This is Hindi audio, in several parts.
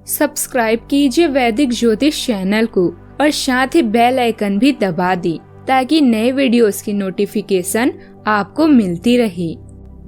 सब्सक्राइब कीजिए वैदिक ज्योतिष चैनल को और साथ ही बेल आइकन भी दबा दी ताकि नए वीडियोस की नोटिफिकेशन आपको मिलती रहे।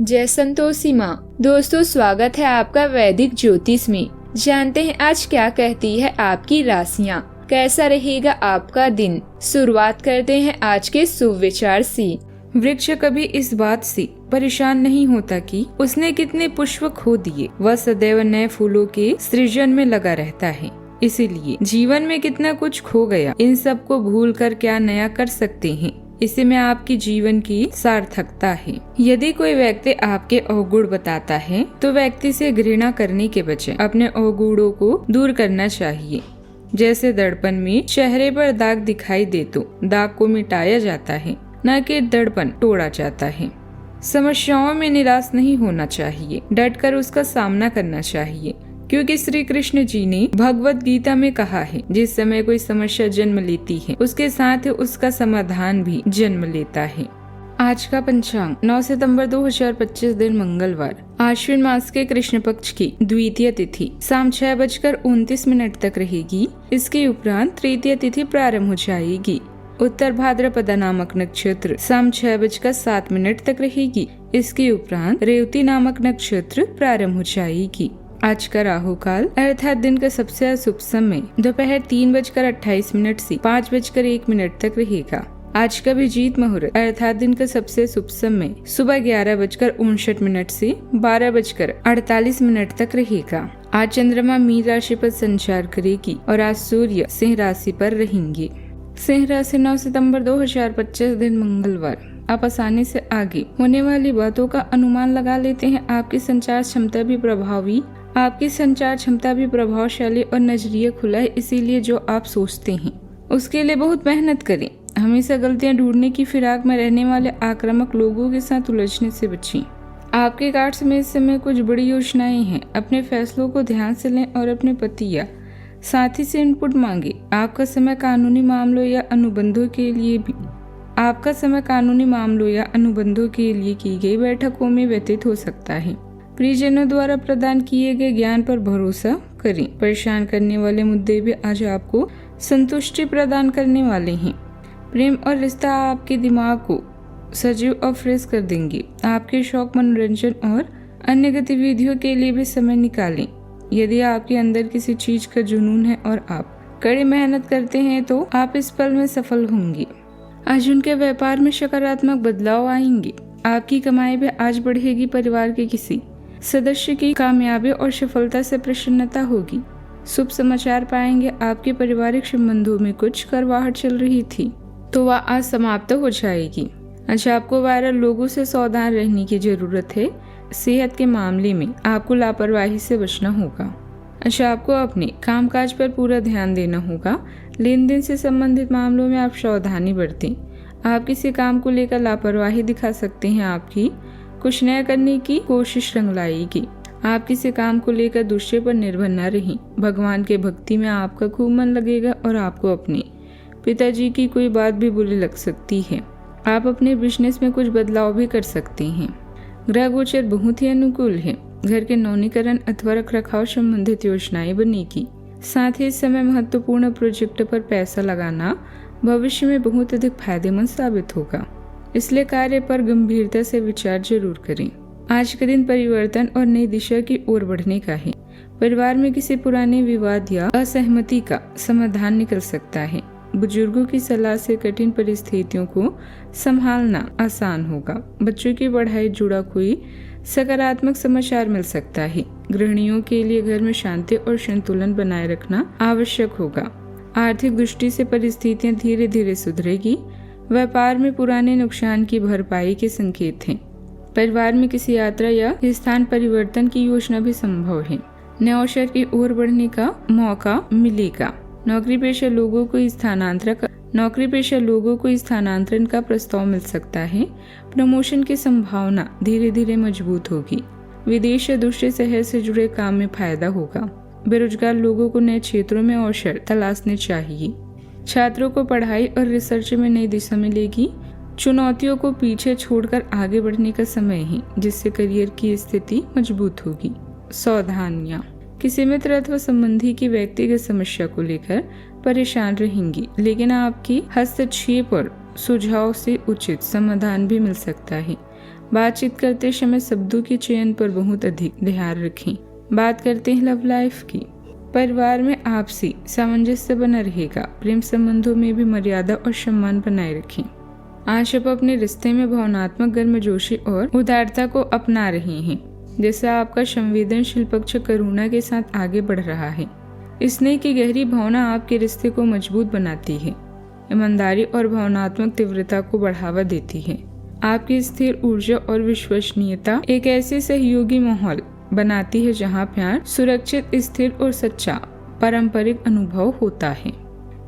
जय संतोषी माँ। दोस्तों, स्वागत है आपका वैदिक ज्योतिष में। जानते हैं आज क्या कहती है आपकी राशियाँ, कैसा रहेगा आपका दिन। शुरुआत करते हैं आज के शुभ विचार से। वृक्ष कभी इस बात से परेशान नहीं होता कि उसने कितने पुष्प खो दिए, वह सदैव नए फूलों के सृजन में लगा रहता है। इसीलिए जीवन में कितना कुछ खो गया, इन सब को भूल कर क्या नया कर सकते हैं, इसी में आपकी जीवन की सार्थकता है। यदि कोई व्यक्ति आपके अवगुण बताता है तो व्यक्ति से घृणा करने के बजाय अपने अवगुणों को दूर करना चाहिए। जैसे दर्पण में चेहरे पर दाग दिखाई दे तो दाग को मिटाया जाता है, न कि दर्पण तोड़ा जाता है। समस्याओं में निराश नहीं होना चाहिए, डटकर उसका सामना करना चाहिए, क्योंकि श्री कृष्ण जी ने भगवत गीता में कहा है, जिस समय कोई समस्या जन्म लेती है उसके साथ ही उसका समाधान भी जन्म लेता है। आज का पंचांग 9 सितंबर 2025 दिन मंगलवार, आश्विन मास के कृष्ण पक्ष की द्वितीय तिथि शाम 6:29 तक रहेगी। इसके उपरांत तृतीय तिथि प्रारंभ हो जाएगी। उत्तर भाद्रपद नामक नक्षत्र शाम 6:07 तक रहेगी। इसके उपरांत रेवती नामक नक्षत्र प्रारंभ हो जाएगी। आज का राहु काल अर्थात दिन का सबसे अशुभ समय दोपहर 3:28 से 5:01 तक रहेगा। आज का अभिजीत मुहूर्त अर्थात दिन का सबसे शुभ समय सुबह 11:59 से 12:48 तक रहेगा। आज चंद्रमा मीन राशि पर संचार करेगी और आज सूर्य सिंह राशि पर रहेंगे। सिंह राशि 9 सितंबर 2025 दिन मंगलवार, आप आसानी से आगे होने वाली बातों का अनुमान लगा लेते हैं। आपकी संचार क्षमता भी प्रभावशाली और नजरिया खुला है, इसीलिए जो आप सोचते हैं उसके लिए बहुत मेहनत करें। हमेशा गलतियां ढूंढने की फिराक में रहने वाले आक्रामक लोगों के साथ उलझने से बचें। आपके कार्य में इस समय कुछ बड़ी योजनाएं हैं। अपने फैसलों को ध्यान से लें और अपने पति या साथी से इनपुट मांगे। आपका समय कानूनी मामलों या अनुबंधों के लिए की गई बैठकों में व्यतीत हो सकता है। परिजनों द्वारा प्रदान किए गए ज्ञान पर भरोसा करें। परेशान करने वाले मुद्दे भी आज आपको संतुष्टि प्रदान करने वाले हैं। प्रेम और रिश्ता आपके दिमाग को सजीव और फ्रेश कर देंगे। आपके शौक, मनोरंजन और अन्य गतिविधियों के लिए भी समय निकालें। यदि आपके अंदर किसी चीज का जुनून है और आप कड़ी मेहनत करते हैं तो आप इस पल में सफल होंगे। आज उनके व्यापार में सकारात्मक बदलाव आएंगे। आपकी कमाई भी आज बढ़ेगी। परिवार के किसी सदस्य की कामयाबी और सफलता से प्रसन्नता होगी। शुभ समाचार पाएंगे। आपके पारिवारिक संबंधों में कुछ कड़वाहट चल रही थी तो वह आज समाप्त हो जाएगी। आज आपको वायरल लोगों से सावधान रहने की जरूरत है। सेहत के मामले में आपको लापरवाही से बचना होगा। अच्छा, आपको अपने कामकाज पर पूरा ध्यान देना होगा। लेन देन से संबंधित मामलों में आप सावधानी बरतें। आप किसी काम को लेकर लापरवाही दिखा सकते हैं। आपकी कुछ नया करने की कोशिश रंग लाएगी। आप किसी काम को लेकर दूसरे पर निर्भर न रहें। भगवान के भक्ति में आपका खूब मन लगेगा और आपको अपने पिताजी की कोई बात भी बुरी लग सकती है। आप अपने बिजनेस में कुछ बदलाव भी कर सकते हैं। ग्रह गोचर बहुत ही अनुकूल है। घर के नवीनीकरण अथवा रखरखाव संबंधित योजनाएं बनेगी। साथ ही इस समय महत्वपूर्ण प्रोजेक्ट पर पैसा लगाना भविष्य में बहुत अधिक फायदेमंद साबित होगा, इसलिए कार्य पर गंभीरता से विचार जरूर करें। आज का दिन परिवर्तन और नई दिशा की ओर बढ़ने का है। परिवार में किसी पुराने विवाद या असहमति का समाधान निकल सकता है। बुजुर्गों की सलाह से कठिन परिस्थितियों को संभालना आसान होगा। बच्चों की पढ़ाई जुड़ा कोई सकारात्मक समाचार मिल सकता है। गृहिणियों के लिए घर में शांति और संतुलन बनाए रखना आवश्यक होगा। आर्थिक दृष्टि से परिस्थितियां धीरे धीरे सुधरेगी। व्यापार में पुराने नुकसान की भरपाई के संकेत हैं। परिवार में किसी यात्रा या स्थान परिवर्तन की योजना भी संभव है। नए अवसर की ओर बढ़ने का मौका मिलेगा। नौकरी पेशा लोगों को स्थानांतरण का प्रस्ताव मिल सकता है। प्रमोशन की संभावना धीरे धीरे मजबूत होगी। विदेश या दूसरे शहर से जुड़े काम में फायदा होगा। बेरोजगार लोगों को नए क्षेत्रों में अवसर तलाशने चाहिए। छात्रों को पढ़ाई और रिसर्च में नई दिशा मिलेगी। चुनौतियों को पीछे छोड़कर आगे बढ़ने का समय है, जिससे करियर की स्थिति मजबूत होगी। सावधानियां। किसी मित्र अथवा संबंधी की व्यक्तिगत समस्या को लेकर परेशान रहेंगी, लेकिन आपकी हस्तक्षेप और सुझाव से उचित समाधान भी मिल सकता है। बातचीत करते समय शब्दों के चयन पर बहुत अधिक ध्यान रखें। बात करते हैं लव लाइफ की। परिवार में आपसी सामंजस्य बना रहेगा। प्रेम संबंधों में भी मर्यादा और सम्मान बनाए रखें। आज आप अपने रिश्ते में भावनात्मक गर्मजोशी और उदारता को अपना रहे हैं, जैसे आपका संवेदनशील पक्ष करुणा के साथ आगे बढ़ रहा है। स्नेह की गहरी भावना आपके रिश्ते को मजबूत बनाती है, ईमानदारी और भावनात्मक तीव्रता को बढ़ावा देती है। आपकी स्थिर ऊर्जा और विश्वसनीयता एक ऐसे सहयोगी माहौल बनाती है जहाँ प्यार, सुरक्षित, स्थिर और सच्चा पारंपरिक अनुभव होता है।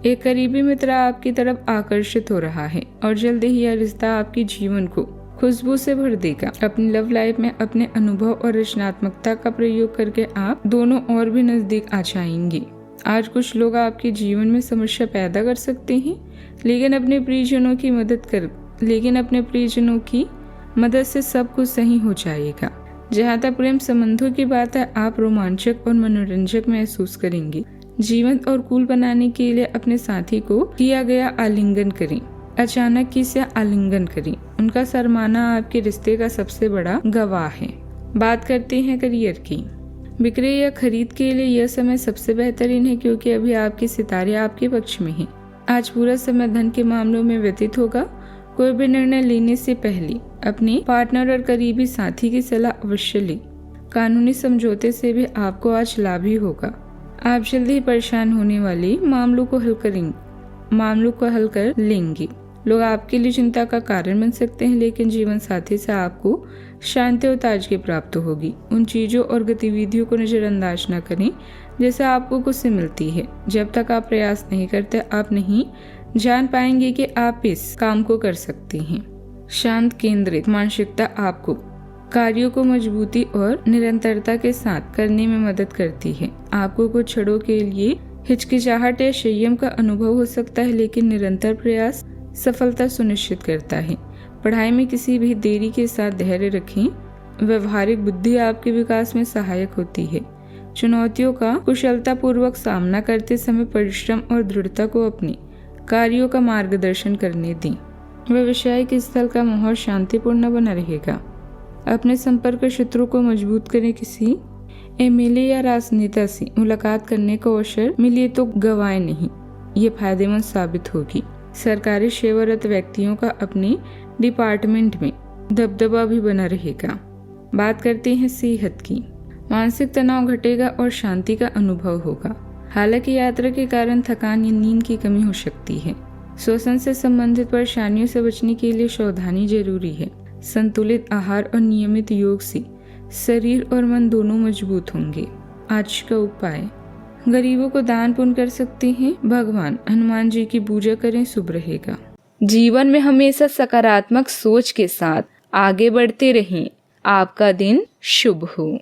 एक करीबी मित्र आपकी तरफ आकर्षित हो रहा है और जल्द ही यह रिश्ता आपके जीवन को खुशबू से भर देगा। अपनी लव लाइफ में अपने अनुभव और रचनात्मकता का प्रयोग करके आप दोनों और भी नजदीक आ जाएंगे। आज कुछ लोग आपके जीवन में समस्या पैदा कर सकते हैं, लेकिन अपने प्रियजनों की मदद से सब कुछ सही हो जाएगा। जहाँ तक प्रेम संबंधों की बात है, आप रोमांचक और मनोरंजक महसूस करेंगे। जीवंत और कूल बनाने के लिए अपने साथी को किया गया आलिंगन करें। अचानक किसी आलिंगन करें। उनका शर्माना आपके रिश्ते का सबसे बड़ा गवाह है। बात करते हैं करियर की। बिक्री या खरीद के लिए यह समय सबसे बेहतरीन है, क्योंकि अभी आपके सितारे आपके पक्ष में हैं। आज पूरा समय धन के मामलों में व्यतीत होगा। कोई भी निर्णय लेने से पहले अपने पार्टनर और करीबी साथी की सलाह अवश्य लें। कानूनी समझौते से भी आपको आज लाभ ही होगा। आप जल्द ही परेशान होने वाले मामलों को हल कर लेंगे। लोग आपके लिए चिंता का कारण बन सकते हैं, लेकिन जीवन साथी से आपको शांति और ताजगी प्राप्त होगी। उन चीजों और गतिविधियों को नजरअंदाज न करें जैसे आपको खुशी मिलती है। जब तक आप प्रयास नहीं करते, आप नहीं जान पाएंगे कि आप इस काम को कर सकते हैं। शांत केंद्रित मानसिकता आपको कार्यों को मजबूती और निरंतरता के साथ करने में मदद करती है। आपको कुछ क्षणों के लिए हिचकिचाहट या संयम का अनुभव हो सकता है, लेकिन निरंतर प्रयास सफलता सुनिश्चित करता है। पढ़ाई में किसी भी देरी के साथ धैर्य रखें। व्यवहारिक बुद्धि आपके विकास में सहायक होती है। चुनौतियों का कुशलतापूर्वक सामना करते समय परिश्रम और दृढ़ता को अपने कार्यों का मार्गदर्शन करने दें। व्यावसायिक स्थल का माहौल शांतिपूर्ण बना रहेगा। अपने संपर्क क्षेत्रों को मजबूत करें। किसी एमएलए या राजनेता से मुलाकात करने का अवसर मिले तो गवाए नहीं, ये फायदेमंद साबित होगी। सरकारी सेवारत व्यक्तियों का अपने डिपार्टमेंट में दबदबा भी बना रहेगा। बात करते हैं सेहत की। मानसिक तनाव घटेगा और शांति का अनुभव होगा। हालांकि यात्रा के कारण थकान या नींद की कमी हो सकती है। श्वसन से संबंधित परेशानियों से बचने के लिए सावधानी जरूरी है। संतुलित आहार और नियमित योग से शरीर और मन दोनों मजबूत होंगे। आज का उपाय, गरीबों को दान पुण्य कर सकते हैं। भगवान हनुमान जी की पूजा करें, शुभ रहेगा। जीवन में हमेशा सकारात्मक सोच के साथ आगे बढ़ते रहें। आपका दिन शुभ हो।